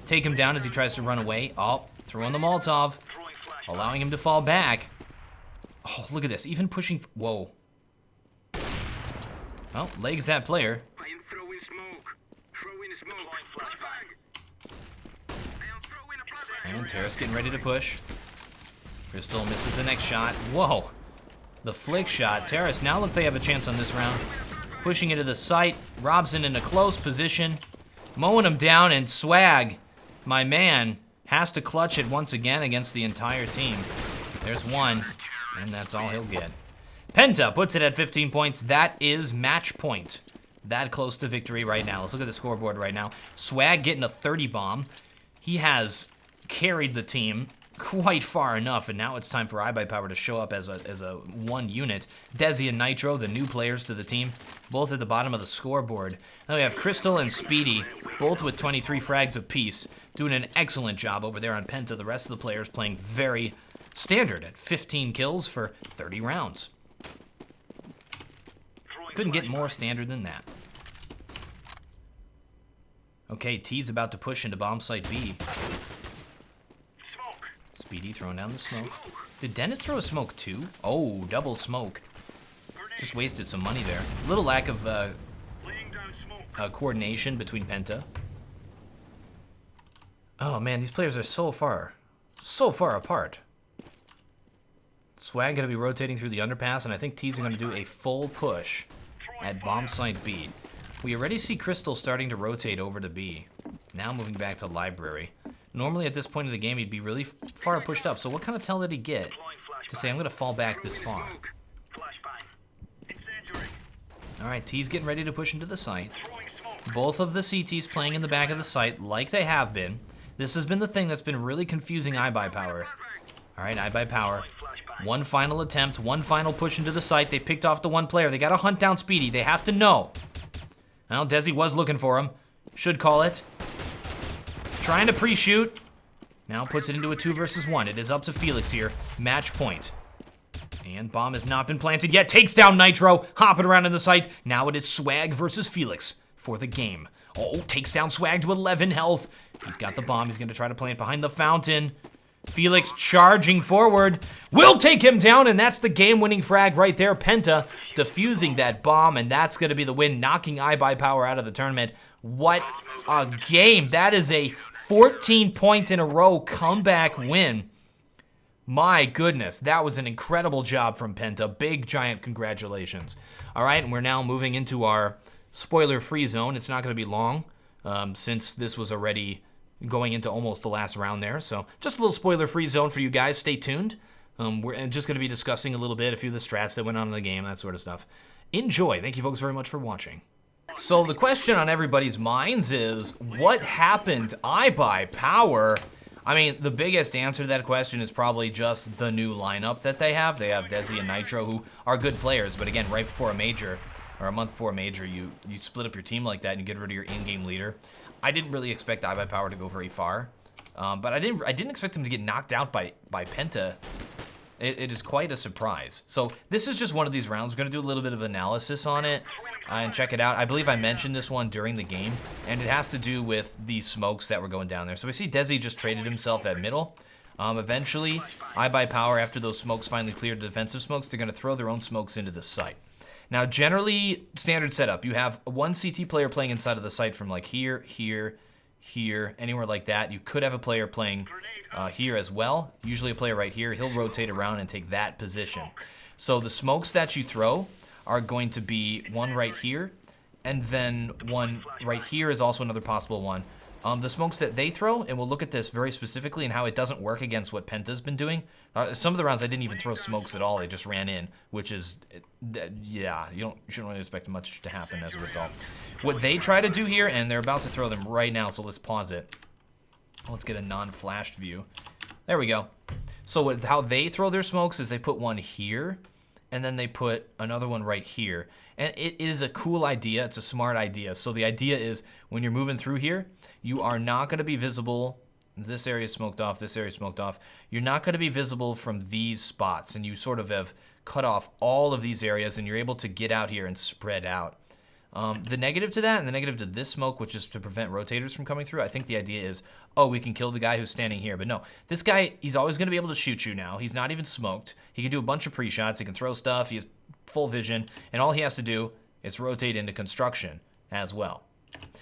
Take him down as he tries to run away. Oh, throwing the Molotov, allowing him to fall back. Oh, look at this, even pushing, whoa. Well, legs that player. And Terrace getting ready to push. Crystal misses the next shot. Whoa. The flick shot. Terrace now look they have a chance on this round. Pushing into the site. Robson in a close position. Mowing him down, and Swag, my man, has to clutch it once again against the entire team. There's one, and that's all he'll get. Penta puts it at 15 points. That is match point. That close to victory right now. Let's look at the scoreboard right now. Swag getting a 30 bomb. He has carried the team quite far enough, and now it's time for IBuyPower to show up as a one unit. Desi and Nitro, the new players to the team, both at the bottom of the scoreboard. Now we have Crystal and Speedy, both with 23 frags apiece, doing an excellent job over there on Penta. The rest of the players playing very standard at 15 kills for 30 rounds. Couldn't get more standard than that. Okay, T's about to push into bomb site B. Speedy throwing down the smoke. Did Dennis throw a smoke too? Oh, double smoke. Just wasted some money there. A little lack of coordination between Penta. Oh man, these players are so far apart. Swag gonna be rotating through the underpass, and I think T's gonna do a full push at bomb site B. We already see Crystal starting to rotate over to B. Now moving back to library. Normally at this point of the game, he'd be really far pushed up. So what kind of tell did he get to say, I'm going to fall back this far? All right, T's getting ready to push into the site. Both of the CTs playing in the back of the site like they have been. This has been the thing that's been really confusing IBuyPower. All right, IBuyPower. One final attempt, one final push into the site. They picked off the one player. They got to hunt down Speedy. They have to know. Well, Desi was looking for him. Should call it. Trying to pre-shoot. Now puts it into a 2 versus 1. It is up to Felix here. Match point. And bomb has not been planted yet. Takes down Nitro. Hopping around in the site. Now it is Swag versus Felix for the game. Oh, takes down Swag to 11 health. He's got the bomb. He's going to try to plant behind the fountain. Felix charging forward. Will take him down, and that's the game-winning frag right there. Penta defusing that bomb, and that's going to be the win, knocking IBuyPower out of the tournament. What a game. That is a 14-point-in-a-row comeback win. My goodness, that was an incredible job from Penta. Big, giant congratulations. All right, and we're now moving into our spoiler-free zone. It's not going to be long, since this was already going into almost the last round there. So just a little spoiler-free zone for you guys. Stay tuned. We're just going to be discussing a little bit, a few of the strats that went on in the game, that sort of stuff. Enjoy. Thank you folks very much for watching. So the question on everybody's minds is, what happened to IBuyPower? I mean, the biggest answer to that question is probably just the new lineup that they have. They have Desi and Nitro, who are good players, but again, right before a major, or a month before a major, you split up your team like that and you get rid of your in-game leader. I didn't really expect IBuyPower to go very far, but I didn't expect them to get knocked out by Penta It is quite a surprise. So this is just one of these rounds. We're going to do a little bit of analysis on it and check it out. I believe I mentioned this one during the game, and it has to do with the smokes that were going down there. So we see Desi just traded himself at middle. Eventually, IBuyPower, after those smokes finally cleared the defensive smokes, they're going to throw their own smokes into the site. Now, generally, standard setup, you have one CT player playing inside of the site from like here, here, here, anywhere like that. You could have a player playing here as well. Usually a player right here. He'll rotate around and take that position. So the smokes that you throw are going to be one right here, and then one right here is also another possible one. The smokes that they throw, and we'll look at this very specifically and how it doesn't work against what Penta's been doing. Some of the rounds I didn't even throw smokes at all. They just ran in, which is, yeah, you shouldn't really expect much to happen as a result. What they try to do here, and they're about to throw them right now, so let's pause it. Let's get a non-flashed view. There we go. So with how they throw their smokes is they put one here, and then they put another one right here. And it is a cool idea. It's a smart idea. So the idea is when you're moving through here, you are not going to be visible. This area is smoked off. This area is smoked off. You're not going to be visible from these spots. And you sort of have cut off all of these areas, and you're able to get out here and spread out. The negative to that and the negative to this smoke, which is to prevent rotators from coming through, I think the idea is, oh, we can kill the guy who's standing here. But no, this guy, he's always going to be able to shoot you now. He's not even smoked. He can do a bunch of pre-shots. He can throw stuff. He has full vision. And all he has to do is rotate into construction as well.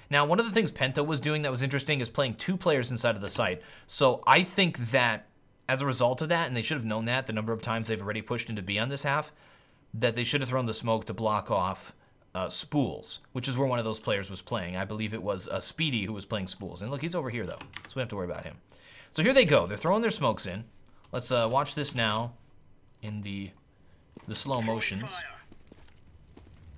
Now, one of the things Penta was doing that was interesting is playing two players inside of the site. So I think that as a result of that, and they should have known that the number of times they've already pushed into B on this half, that they should have thrown the smoke to block off spools, which is where one of those players was playing. I believe it was Speedy who was playing spools. And look, he's over here, though, so we don't have to worry about him. So here they go. They're throwing their smokes in. Let's watch this now in the slow motions.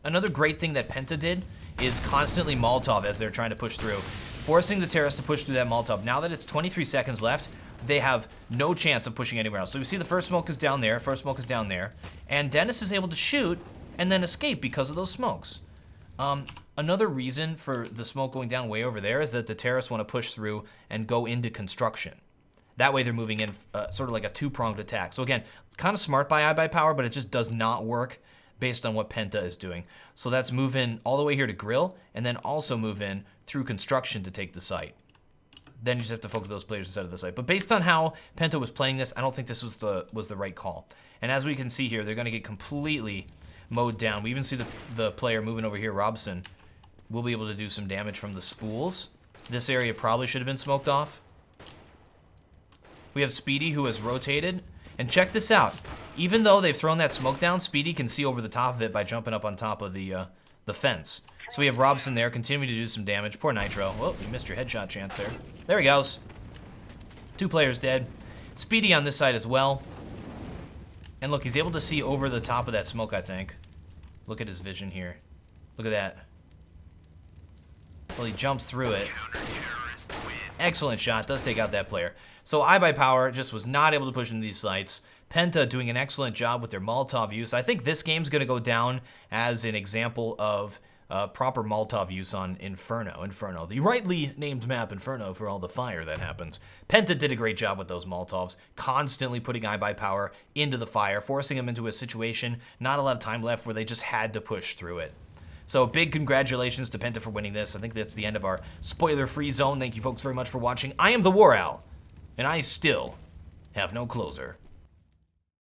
Another great thing that Penta did is constantly Molotov as they're trying to push through, forcing the terrorists to push through that Molotov. Now that it's 23 seconds left, they have no chance of pushing anywhere else. So we see the first smoke is down there, first smoke is down there, and Dennis is able to shoot and then escape because of those smokes. Another reason for the smoke going down way over there is that the terrorists want to push through and go into construction. That way they're moving in sort of like a two-pronged attack. So again, it's kind of smart by IBuyPower, but it just does not work based on what Penta is doing. So that's move in all the way here to grill, and then also move in through construction to take the site. Then you just have to focus those players inside of the site. But based on how Penta was playing this, I don't think this was the right call. And as we can see here, they're going to get completely mowed down. We even see the player moving over here, Robson, will be able to do some damage from the spools. This area probably should have been smoked off. We have Speedy who has rotated. And check this out. Even though they've thrown that smoke down, Speedy can see over the top of it by jumping up on top of the fence. So we have Robson there, continuing to do some damage. Poor Nitro. Oh, you missed your headshot chance there. There he goes. Two players dead. Speedy on this side as well. And look, he's able to see over the top of that smoke, I think. Look at his vision here. Look at that. Well, he jumps through it. Excellent shot. Does take out that player. So IBuyPower just was not able to push into these sites. Penta doing an excellent job with their Molotov use. I think this game's going to go down as an example of proper Molotov use on Inferno. Inferno, the rightly named map Inferno for all the fire that happens. Penta did a great job with those Molotovs, constantly putting IBuyPower into the fire, forcing them into a situation, not a lot of time left where they just had to push through it. So big congratulations to Penta for winning this. I think that's the end of our spoiler-free zone. Thank you folks very much for watching. I am TheWarOwl, and I still have no closer.